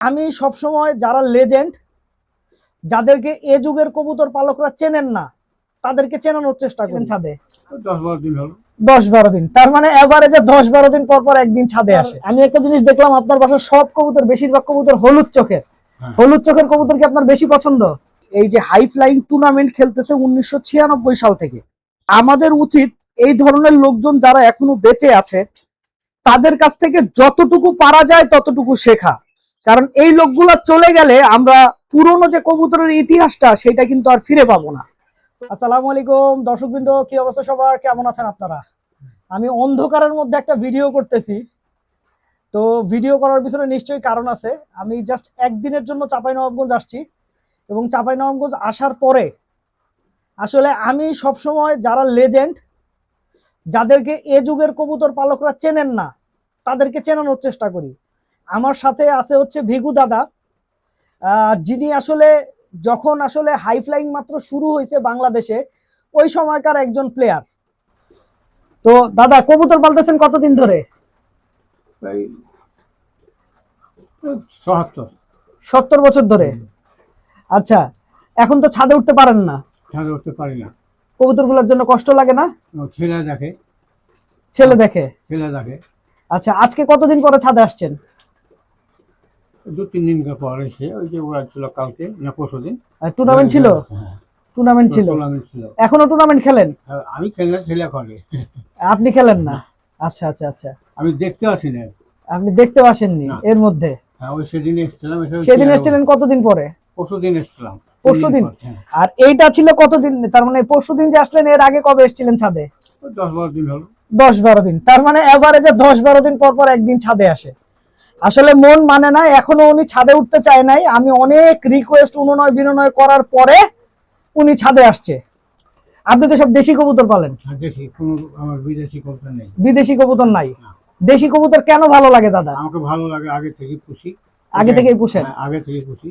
আমি সবসময় যারা লেজেন্ড, যাদেরকে এ যুগের কবুতর পালকরা চেনেন না, তাদেরকে চেনানোর চেষ্টা করেন ছাদে 10-12 দিন হলো। 10-12 দিন, তার মানে এভারেজে 10-12 দিন পর পর একদিন ছাদে আসে। আমি একটা জিনিস দেখলাম, আপনার বাসার সব কবুতর, বেশিরভাগ কবুতর হলুদ চোখের। হলুদ চোখের কবুতর কি আপনার বেশি পছন্দ? এই যে হাই ফ্লাইং টুর্নামেন্ট খেলতেছে 1996 সাল থেকে, আমাদের উচিত এই ধরনের লোকজন যারা এখনো বেঁচে আছে তাদের কাছ থেকে যতটুকু পারা যায় ততটুকু শেখা। কারণ এই লোকগুলা চলে গেলে আমরা পুরনো যে কবুতরের ইতিহাসটা সেটা কিন্তু আর ফিরে পাবো না। আসসালামু আলাইকুম দর্শকবৃন্দ, কি অবস্থা সবার, কেমন আছেন আপনারা? আমি অন্ধকারের মধ্যে একটা ভিডিও করতেছি, তো ভিডিও করার পিছনে নিশ্চয়ই কারণ আছে। আমি জাস্ট একদিনের জন্য চাঁপাইনবাবগঞ্জ আসছি, এবং চাঁপাইনবাবগঞ্জ আসার পরে আসলে আমি সবসময় যারা লেজেন্ড, যাদেরকে এ যুগের কবুতর পালকরা চেনেন না, তাদেরকে চেনানোর চেষ্টা করি। আমার সাথে আছে হচ্ছে ভিগু দাদা, যিনি আসলে যখন আসলে হাই ফ্লাইং মাত্র শুরু হয়েছে বাংলাদেশে, ওই সময়কার একজন প্লেয়ার। তো দাদা, কবুতর পালতেছেন কতদিন ধরে? প্রায় 70 বছর ধরে। আচ্ছা, এখন তো ছাদে উঠতে পারেন না? ছাদে উঠতে পারি না। কবুতরগুলোর জন্য কষ্ট লাগে না? ছেলে দেখে। ছেলে দেখে। আচ্ছা, আজকে কতদিন পরে ছাদে আসছেন? 2-3 দিন পর এসে, ওই যে ওরা ছিল কালকে না পরশুদিন টুর্নামেন্ট ছিল। টুর্নামেন্ট ছিল। এখনো টুর্নামেন্ট খেলেন? আমি খেললে ছেলে করে। আপনি খেলেন না? আচ্ছা আচ্ছা আচ্ছা, আমি দেখতে আসি না। আপনি দেখতেও আসেননি এর মধ্যে? ওই সেদিন এসেছিলাম। সেদিন এসেছিলেন কতদিন পরে? পরশুদিন এসেছিলাম। পরশুদিন? আর এইটা ছিল কতদিন? তার মানে পরশুদিন যে আসলেন, এর আগে কবে এসেছিলেন ছাদে? 10-12 দিন হলো। 10-12 দিন, তার মানে এভারেজে 10-12 দিন পর পর একদিন ছাদে আসে। আসলে মন মানে না, এখনো উনি ছাদে উঠতে চায় নাই। আমি অনেক রিকোয়েস্ট, অনুনয় বিনয় করার পরে উনি ছাদে আসছে। আপনি তো সব দেশি কবুতর পালেন? দেশি, কোনো আমার বিদেশি কবুতর নেই। বিদেশি কবুতর নাই? দেশি কবুতর কেন ভালো লাগে দাদা? আমাকে ভালো লাগে, আগে থেকে পুষি। আগে থেকেই পুষেন? আগে থেকে পুষি।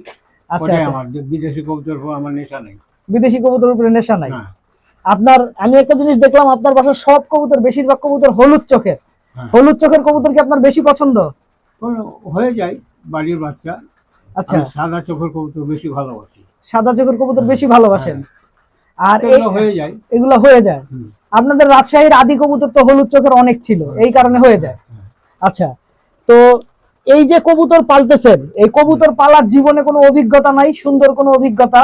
আচ্ছা, আমার বিদেশি কবুতর আমার নেশা নেই। বিদেশি কবুতরের উপরে নেশা নাই আপনার? আমি একটা জিনিস দেখলাম, আপনার বাসার সব কবুতর, বেশিরভাগ কবুতর হলুদ চোখের। হলুদ চোখের কবুতর কি আপনার বেশি পছন্দ? হয়ে যায় বাড়ির বাচ্চা। আচ্ছা, সাদা চোখের কবুতর বেশি ভালোবাসি। সাদা চোখের কবুতর বেশি ভালোবাসেন? আর হয়ে যায়, এগুলো হয়ে যায়। আপনাদের রাজশাহীর আদি কবুতর তো হলুদ চোখের অনেক ছিল, এই কারণে হয়ে যায়। আচ্ছা, তো এই যে কবুতর পালতেছেন, এই কবুতর পালার জীবনে কোনো অভিজ্ঞতা নাই? সুন্দর কোনো অভিজ্ঞতা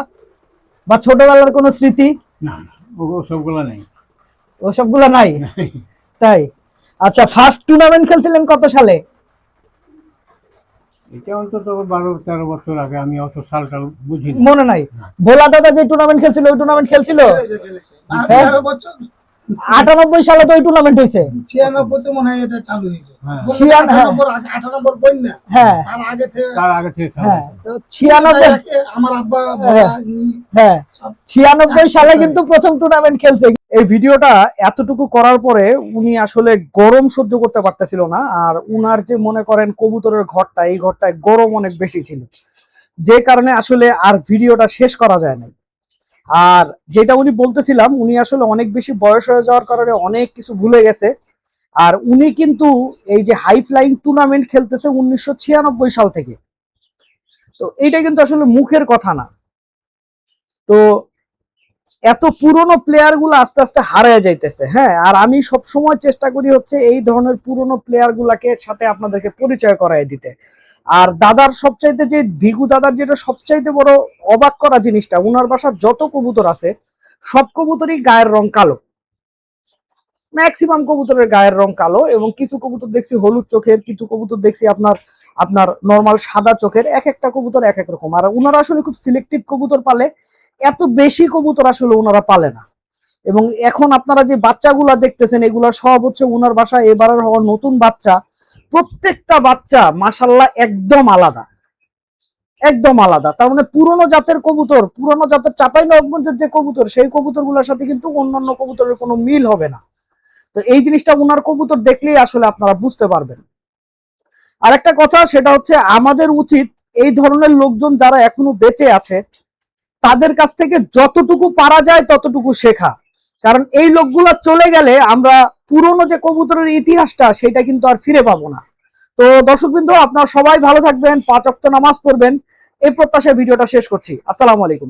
বা ছোটবেলার কোনো স্মৃতি? না, ওসবগুলো নাই। ওসবগুলো নাই? তাই? আচ্ছা, ফার্স্ট টুর্নামেন্ট খেলছিলেন কত সালে? এটা অন্তত 12-13 বছর আগে। আমি অত সালটা বুঝি না, মনে নাই। ভোলা দাদা যে টুর্নামেন্ট খেলছিল, ওই টুর্নামেন্ট খেলছিল 98 সালে তো ওই টুর্নামেন্ট হয়েছে। 96 তে মনে হয় এটা চালু হয়েছে। 98 বন্যা, হ্যাঁ, তার আগে থেকে হ্যাঁ। তো 96 আমার আব্বা হ্যাঁ 96 সালে কিন্তু প্রথম টুর্নামেন্ট খেলছে। এই ভিডিওটা এতটুকু করার পরে উনি আসলে গরম সহ্য করতে পারতেছিল না। আর উনার যে মনে করেন কবুতরের ঘরটা, এই ঘরটায় গরম অনেক বেশি ছিল, যে কারণে আসলে আর ভিডিওটা শেষ করা যায় না। আর যেটা উনি বলতেছিলাম, উনি আসলে অনেক বেশি বয়স হয়ে যাওয়ার কারণে অনেক কিছু ভুলে গেছে। আর উনি কিন্তু এই যে হাই ফ্লাইং টুর্নামেন্ট খেলতেছে 1996 সাল থেকে, তো এইটা কিন্তু আসলে মুখের কথা না। তো এত পুরনো প্লেয়ার গুলো আস্তে আস্তে হারিয়ে যাইতেছে। হ্যাঁ, আর আমি সব সময় চেষ্টা করি হচ্ছে এই ধরনের পুরনো প্লেয়ার গুলাকে সাথে আপনাদেরকে পরিচয় করাই দিতে। আর দাদার সবচাইতে, যে ভিগু দাদার যেটা সবচাইতে বড় অবাক করা জিনিসটা, উনার বাসার যত কবুতর আছে সব কবুতরই গায়ের রং কালো। ম্যাক্সিমাম কবুতরের গায়ের রং কালো, এবং কিছু কবুতর দেখছি হলুদ চোখের, কিছু কবুতর দেখছি আপনার নর্মাল সাদা চোখের। এক একটা কবুতর এক এক রকম। আর উনারা আসলে খুব সিলেক্টিভ কবুতর পালে, এত বেশি কবুতর আসলে ওনারা পালে না। এবং এখন আপনারা যে বাচ্চাগুলা দেখতেছেন, এগুলা সব হচ্ছে উনার বাসায় এবারের হওয়ার নতুন বাচ্চা। প্রত্যেকটা বাচ্চা মাশাআল্লাহ একদম আলাদা, একদম আলাদা। তার মানে পুরনো জাতের কবুতর, পুরনো জাতের চাঁপাইনবাবগঞ্জের যে কবুতর, সেই কবুতরগুলোর সাথে কিন্তু অন্যান্য কবুতরের কোনো মিল হবে না। তো এই জিনিসটা উনার কবুতর দেখলেই আসলে আপনারা বুঝতে পারবেন। আরেকটা কথা, সেটা হচ্ছে আমাদের উচিত এই ধরনের লোকজন যারা এখনো বেঁচে আছে তাদের কাছ থেকে যতটুকু পারা যায় ততটুকু শেখা। কারণ এই লোকগুলা চলে গেলে আমরা পুরনো যে কবুতরের ইতিহাসটা সেটা কিন্তু আর ফিরে পাবো না। তো দর্শকবৃন্দ, আপনারা সবাই ভালো থাকবেন, 5 ওয়াক্ত নামাজ পড়বেন, এই প্রত্যাশায় ভিডিওটা শেষ করছি। আসসালামু আলাইকুম।